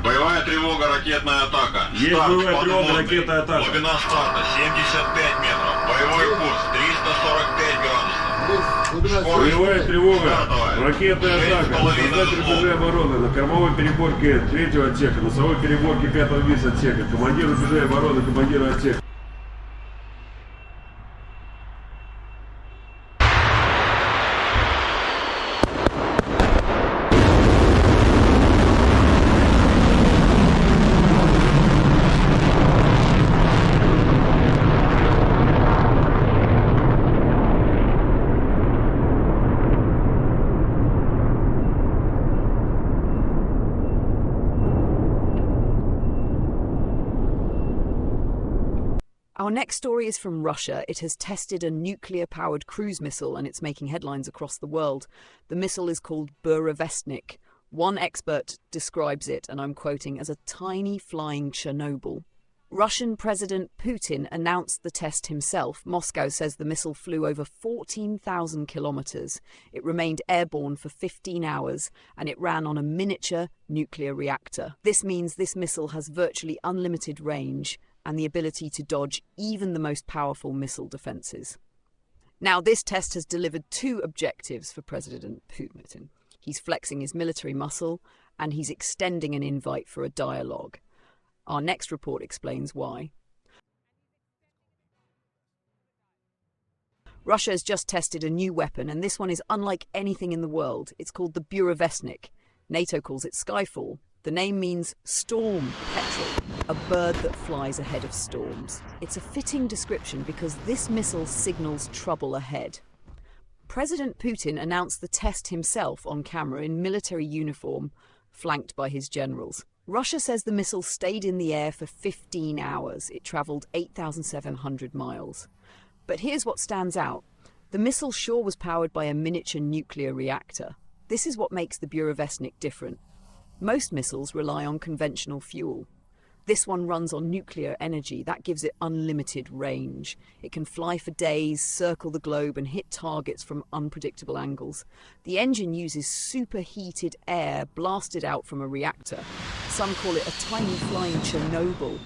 Боевая тревога, ракетная атака. Есть Старт боевая тревога, подводный. ракетная атака. Глубина старта 75 метров. Боевой курс 345 градусов. Боевая тревога, Стартовая. ракетная атака. 6,5 Создать рубежи обороны на кормовой переборке 3-го отсека, носовой переборке 5-го вниз отсека. Командир рубежей обороны, командира отсека. Our next story is from Russia. It has tested a nuclear-powered cruise missile and it's making headlines across the world. The missile is called Burevestnik. One expert describes it, and I'm quoting, as a tiny flying Chernobyl. Russian President Putin announced the test himself. Moscow says the missile flew over 14,000 kilometers. It remained airborne for 15 hours and it ran on a miniature nuclear reactor. This means this missile has virtually unlimited range and the ability to dodge even the most powerful missile defenses. Now, this test has delivered two objectives for President Putin. He's flexing his military muscle and he's extending an invite for a dialogue. Our next report explains why. Russia has just tested a new weapon, and this one is unlike anything in the world. It's called the Burevestnik. NATO calls it Skyfall. The name means storm petrel, a bird that flies ahead of storms. It's a fitting description because this missile signals trouble ahead. President Putin announced the test himself on camera in military uniform, flanked by his generals. Russia says the missile stayed in the air for 15 hours. It travelled 8,700 miles. But here's what stands out. The missile sure was powered by a miniature nuclear reactor. This is what makes the Burevestnik different. Most missiles rely on conventional fuel. This one runs on nuclear energy. That gives it unlimited range. It can fly for days, circle the globe, and hit targets from unpredictable angles. The engine uses superheated air blasted out from a reactor. Some call it a tiny flying Chernobyl.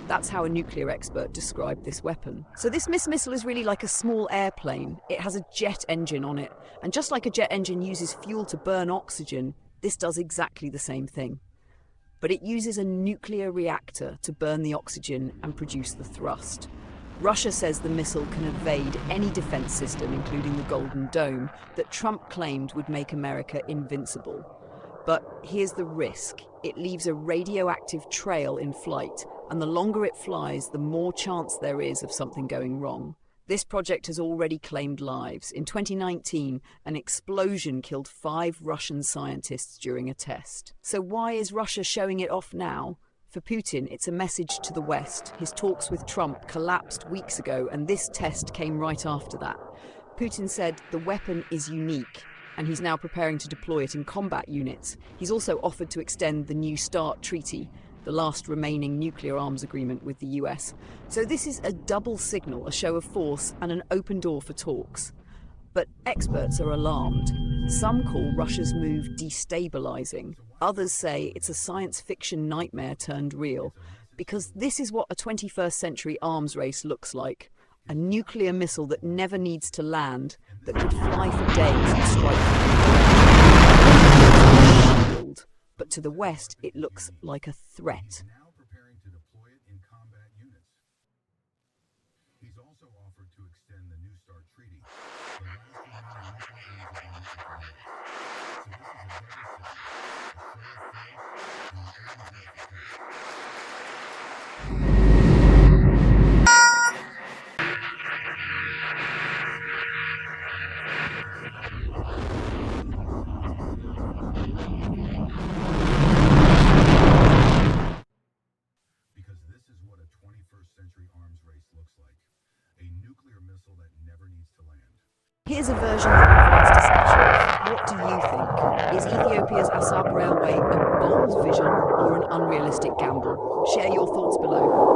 That's how a nuclear expert described this weapon. So this missile is really like a small airplane. It has a jet engine on it. And just like a jet engine uses fuel to burn oxygen, this does exactly the same thing. But it uses a nuclear reactor to burn the oxygen and produce the thrust. Russia says the missile can evade any defense system, including the Golden Dome, that Trump claimed would make America invincible. But here's the risk. It leaves a radioactive trail in flight, and the longer it flies, the more chance there is of something going wrong. This project has already claimed lives. In 2019, an explosion killed 5 Russian scientists during a test. So why is Russia showing it off now? For Putin, it's a message to the West. His talks with Trump collapsed weeks ago, and this test came right after that. Putin said the weapon is unique, and he's now preparing to deploy it in combat units. He's also offered to extend the New START treaty, the last remaining nuclear arms agreement with the US. So this is a double signal, a show of force and an open door for talks. But experts are alarmed. Some call Russia's move destabilizing. Others say it's a science fiction nightmare turned real, because this is what a 21st century arms race looks like. A nuclear missile that never needs to land, that could fly for days and strike. But to the West, it looks like a threat. Now preparing to deploy it in combat units. He's also offered to extend the New START treaty, the last remaining nuclear arms agreement with the US. So this is a double signal, a show of force and an open door for talks. Because this is what a 21st century arms race looks like. A nuclear missile that never needs to land. Here's a version that invites discussion. What do you think? Is Ethiopia's Asab Railway a bold vision or an unrealistic gamble? Share your thoughts below.